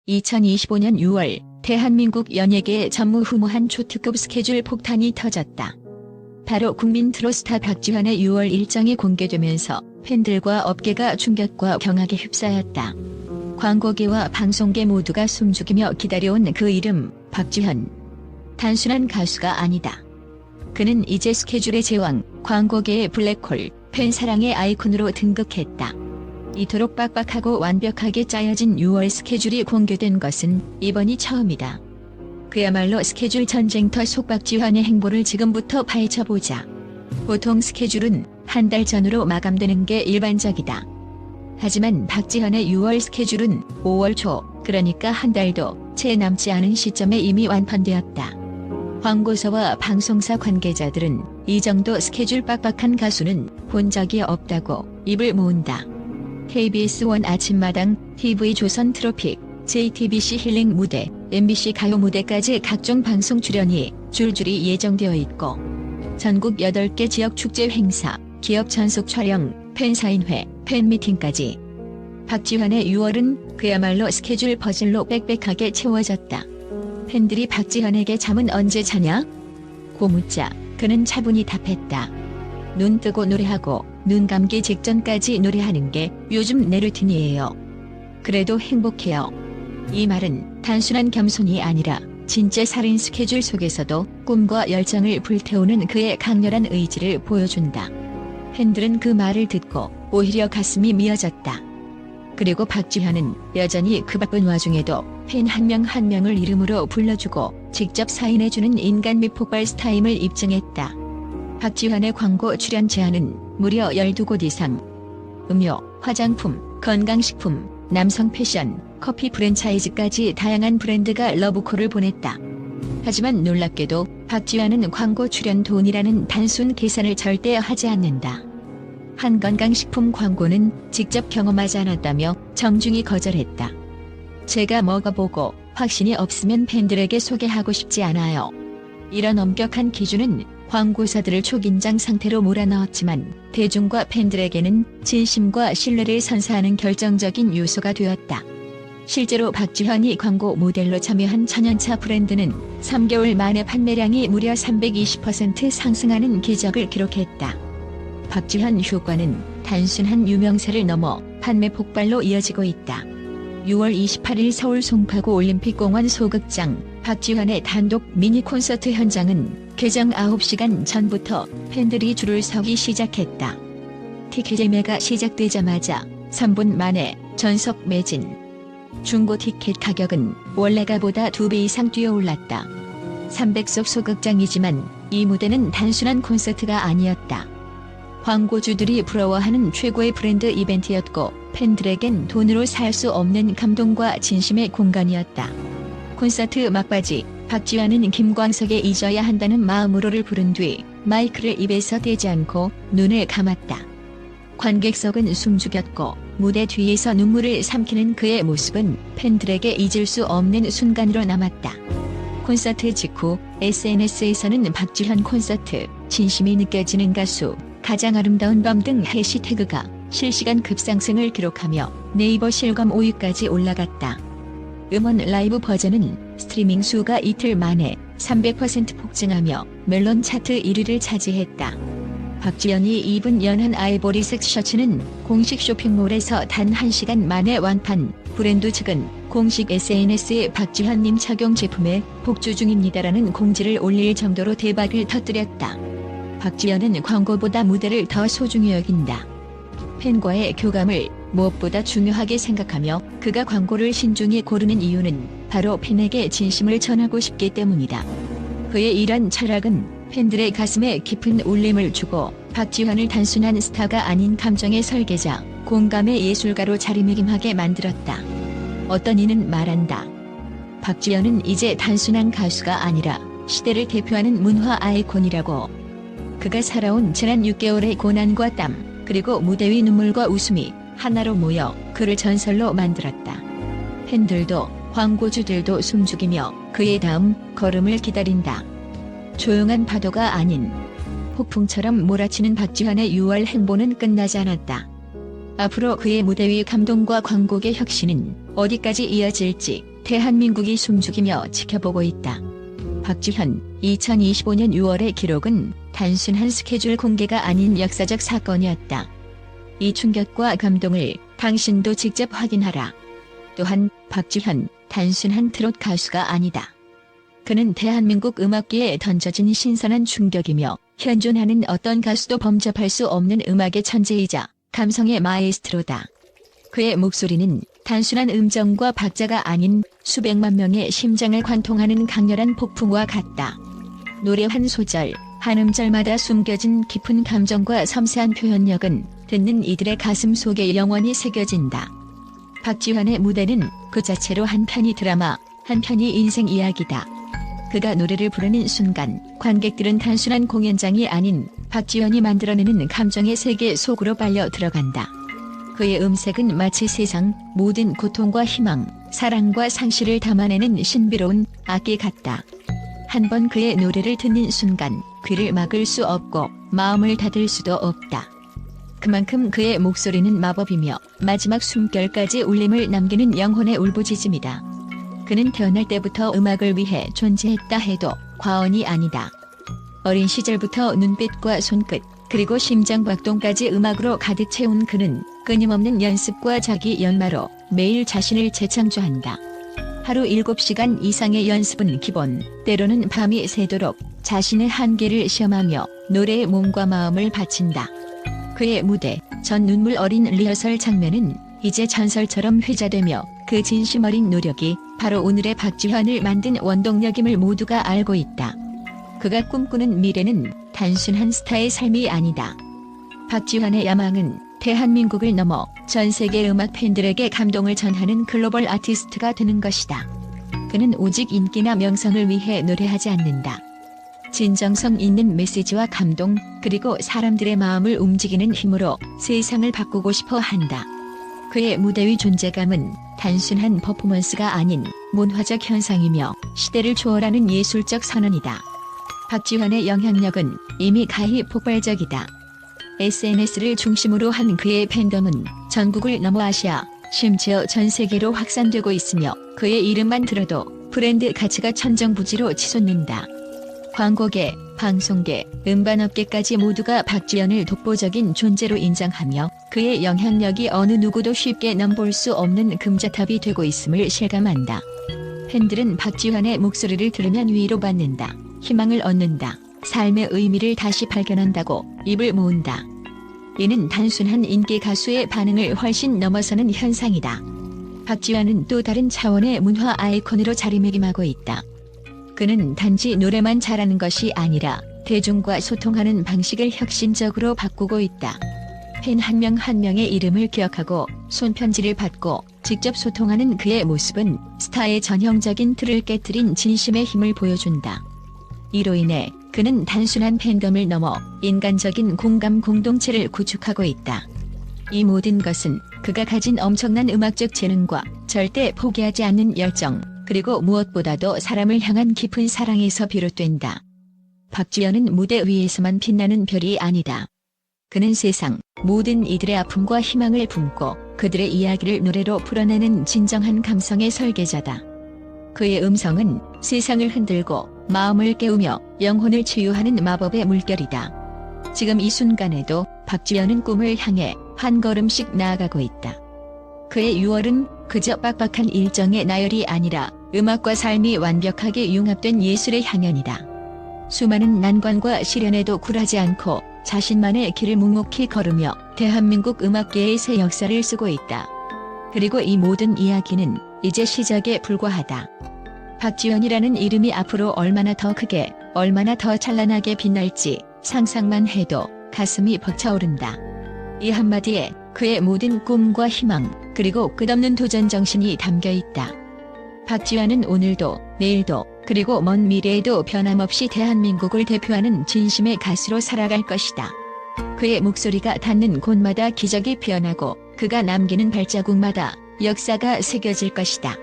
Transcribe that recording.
2025년 6월 대한민국 연예계에 전무후무한 초특급 스케줄 폭탄이 터졌다. 바로 국민 트롯스타 박지환의 6월 일정이 공개되면서 팬들과 업계가 충격과 경악에 휩싸였다. 광고계와 방송계 모두가 숨죽이며 기다려온 그 이름, 박지환. 단순한 가수가 아니다. 그는 이제 스케줄의 제왕, 광고계의 블랙홀, 팬 사랑의 아이콘으로 등극했다. 이토록 빡빡하고 완벽하게 짜여진 6월 스케줄이 공개된 것은 이번이 처음이다. 그야말로 스케줄 전쟁터 속 박지환의 행보를 지금부터 파헤쳐보자. 보통 스케줄은 한 달 전으로 마감되는 게 일반적이다. 하지만 박지환의 6월 스케줄은 5월 초, 그러니까 한 달도 채 남지 않은 시점에 이미 완판되었다. 광고사와 방송사 관계자들은 이 정도 스케줄 빡빡한 가수는 본 적이 없다고 입을 모은다. KBS1 아침마당, TV조선 트로픽, JTBC 힐링 무대, MBC 가요 무대까지 각종 방송 출연이 줄줄이 예정되어 있고 전국 8개 지역 축제 행사, 기업 전속 촬영, 팬사인회, 팬미팅까지. 박지환의 6월은 그야말로 스케줄 퍼즐로 빽빽하게 채워졌다. 팬들이 박지환에게 잠은 언제 자냐? 고 묻자 그는 차분히 답했다. 눈 뜨고 노래하고 눈 감기 직전까지 노래하는 게 요즘 내 루틴이에요. 그래도 행복해요. 이 말은 단순한 겸손이 아니라 진짜 살인 스케줄 속에서도 꿈과 열정을 불태우는 그의 강렬한 의지를 보여준다. 팬들은 그 말을 듣고 오히려 가슴이 미어졌다. 그리고 박지환은 여전히 그 바쁜 와중에도 팬 한 명 한 명을 이름으로 불러주고 직접 사인해주는 인간 폭발 스타임을 입증했다. 박지환의 광고 출연 제안은 무려 12곳 이상. 음료, 화장품, 건강식품, 남성 패션, 커피 프랜차이즈까지 다양한 브랜드가 러브콜을 보냈다. 하지만 놀랍게도 박지환은 광고 출연 돈이라는 단순 계산을 절대 하지 않는다. 한 건강식품 광고는 직접 경험하지 않았다며 정중히 거절했다. 제가 먹어보고 확신이 없으면 팬들에게 소개하고 싶지 않아요. 이런 엄격한 기준은 광고사들을 초긴장 상태로 몰아넣었지만 대중과 팬들에게는 진심과 신뢰를 선사하는 결정적인 요소가 되었다. 실제로 박지환이 광고 모델로 참여한 천연차 브랜드는 3개월 만에 판매량이 무려 320% 상승하는 기적을 기록했다. 박지환 효과는 단순한 유명세를 넘어 판매 폭발로 이어지고 있다. 6월 28일 서울 송파구 올림픽공원 소극장 박지환의 단독 미니 콘서트 현장은 개장 9시간 전부터 팬들이 줄을 서기 시작했다. 티켓 예매가 시작되자마자 3분 만에 전석 매진. 중고 티켓 가격은 원래가보다 2배 이상 뛰어올랐다. 300석 소극장이지만 이 무대는 단순한 콘서트가 아니었다. 광고주들이 부러워하는 최고의 브랜드 이벤트였고 팬들에겐 돈으로 살 수 없는 감동과 진심의 공간이었다. 콘서트 막바지 박지환은 김광석의 잊어야 한다는 마음으로를 부른 뒤 마이크를 입에서 떼지 않고 눈을 감았다. 관객석은 숨죽였고 무대 뒤에서 눈물을 삼키는 그의 모습은 팬들에게 잊을 수 없는 순간으로 남았다. 콘서트 직후 SNS에서는 박지환 콘서트, 진심이 느껴지는 가수, 가장 아름다운 밤 등 해시태그가 실시간 급상승을 기록하며 네이버 실검 5위까지 올라갔다. 음원 라이브 버전은 스트리밍 수가 이틀 만에 300% 폭증하며 멜론 차트 1위를 차지했다. 박지현이 입은 연한 아이보리색 셔츠는 공식 쇼핑몰에서 단 1시간 만에 완판, 브랜드 측은 공식 SNS에 박지환님 착용 제품에 복주 중입니다라는 공지를 올릴 정도로 대박을 터뜨렸다. 박지현은 광고보다 무대를 더 소중히 여긴다. 팬과의 교감을 무엇보다 중요하게 생각하며 그가 광고를 신중히 고르는 이유는 바로 팬에게 진심을 전하고 싶기 때문이다. 그의 이런 철학은 팬들의 가슴에 깊은 울림을 주고 박지환을 단순한 스타가 아닌 감정의 설계자, 공감의 예술가로 자리매김하게 만들었다. 어떤 이는 말한다. 박지환은 이제 단순한 가수가 아니라 시대를 대표하는 문화 아이콘이라고. 그가 살아온 지난 6개월의 고난과 땀, 그리고 무대 위 눈물과 웃음이 하나로 모여 그를 전설로 만들었다. 팬들도 광고주들도 숨죽이며 그의 다음 걸음을 기다린다. 조용한 파도가 아닌 폭풍처럼 몰아치는 박지환의 6월 행보는 끝나지 않았다. 앞으로 그의 무대 위 감동과 광고계 혁신은 어디까지 이어질지 대한민국이 숨죽이며 지켜보고 있다. 박지현 2025년 6월의 기록은 단순한 스케줄 공개가 아닌 역사적 사건이었다. 이 충격과 감동을 당신도 직접 확인하라. 또한 박지현 단순한 트롯 가수가 아니다. 그는 대한민국 음악계에 던져진 신선한 충격이며 현존하는 어떤 가수도 범접할 수 없는 음악의 천재이자 감성의 마에스트로다. 그의 목소리는 단순한 음정과 박자가 아닌 수백만 명의 심장을 관통하는 강렬한 폭풍과 같다. 노래 한 소절, 한 음절마다 숨겨진 깊은 감정과 섬세한 표현력은 듣는 이들의 가슴 속에 영원히 새겨진다. 박지현의 무대는 그 자체로 한편이 드라마, 한편이 인생 이야기다. 그가 노래를 부르는 순간 관객들은 단순한 공연장이 아닌 박지현이 만들어내는 감정의 세계 속으로 빨려 들어간다. 그의 음색은 마치 세상 모든 고통과 희망, 사랑과 상실을 담아내는 신비로운 악기 같다. 한 번 그의 노래를 듣는 순간 귀를 막을 수 없고 마음을 닫을 수도 없다. 그만큼 그의 목소리는 마법이며 마지막 숨결까지 울림을 남기는 영혼의 울부짖음이다. 그는 태어날 때부터 음악을 위해 존재했다 해도 과언이 아니다. 어린 시절부터 눈빛과 손끝, 그리고 심장박동까지 음악으로 가득 채운 그는 끊임없는 연습과 자기 연마로 매일 자신을 재창조한다. 하루 7시간 이상의 연습은 기본, 때로는 밤이 새도록 자신의 한계를 시험하며 노래에 몸과 마음을 바친다. 그의 무대, 전 눈물 어린 리허설 장면은 이제 전설처럼 회자되며 그 진심 어린 노력이 바로 오늘의 박지현을 만든 원동력임을 모두가 알고 있다. 그가 꿈꾸는 미래는 단순한 스타의 삶이 아니다. 박지현의 야망은 대한민국을 넘어 전 세계 음악 팬들에게 감동을 전하는 글로벌 아티스트가 되는 것이다. 그는 오직 인기나 명성을 위해 노래하지 않는다. 진정성 있는 메시지와 감동, 그리고 사람들의 마음을 움직이는 힘으로 세상을 바꾸고 싶어 한다. 그의 무대 위 존재감은 단순한 퍼포먼스가 아닌 문화적 현상이며 시대를 초월하는 예술적 선언이다. 박지현의 영향력은 이미 가히 폭발적이다. SNS를 중심으로 한 그의 팬덤은 전국을 넘어 아시아, 심지어 전 세계로 확산되고 있으며 그의 이름만 들어도 브랜드 가치가 천정부지로 치솟는다. 광고계, 방송계, 음반업계까지 모두가 박지현을 독보적인 존재로 인정하며 그의 영향력이 어느 누구도 쉽게 넘볼 수 없는 금자탑이 되고 있음을 실감한다. 팬들은 박지현의 목소리를 들으면 위로받는다, 희망을 얻는다, 삶의 의미를 다시 발견한다고 입을 모은다. 이는 단순한 인기 가수의 반응을 훨씬 넘어서는 현상이다. 박지현은 또 다른 차원의 문화 아이콘으로 자리매김하고 있다. 그는 단지 노래만 잘하는 것이 아니라 대중과 소통하는 방식을 혁신적으로 바꾸고 있다. 팬 한 명 한 명의 이름을 기억하고 손편지를 받고 직접 소통하는 그의 모습은 스타의 전형적인 틀을 깨뜨린 진심의 힘을 보여준다. 이로 인해 그는 단순한 팬덤을 넘어 인간적인 공감 공동체를 구축하고 있다. 이 모든 것은 그가 가진 엄청난 음악적 재능과 절대 포기하지 않는 열정, 그리고 무엇보다도 사람을 향한 깊은 사랑에서 비롯된다. 박지현은 무대 위에서만 빛나는 별이 아니다. 그는 세상 모든 이들의 아픔과 희망을 품고 그들의 이야기를 노래로 풀어내는 진정한 감성의 설계자다. 그의 음성은 세상을 흔들고 마음을 깨우며 영혼을 치유하는 마법의 물결이다. 지금 이 순간에도 박지현은 꿈을 향해 한 걸음씩 나아가고 있다. 그의 6월은 그저 빡빡한 일정의 나열이 아니라 음악과 삶이 완벽하게 융합된 예술의 향연이다. 수많은 난관과 시련에도 굴하지 않고 자신만의 길을 묵묵히 걸으며 대한민국 음악계의 새 역사를 쓰고 있다. 그리고 이 모든 이야기는 이제 시작에 불과하다. 박지현이라는 이름이 앞으로 얼마나 더 크게, 얼마나 더 찬란하게 빛날지 상상만 해도 가슴이 벅차오른다. 이 한마디에 그의 모든 꿈과 희망, 그리고 끝없는 도전 정신이 담겨 있다. 박지현은 오늘도, 내일도, 그리고 먼 미래에도 변함없이 대한민국을 대표하는 진심의 가수로 살아갈 것이다. 그의 목소리가 닿는 곳마다 기적이 피어나고 그가 남기는 발자국마다 역사가 새겨질 것이다.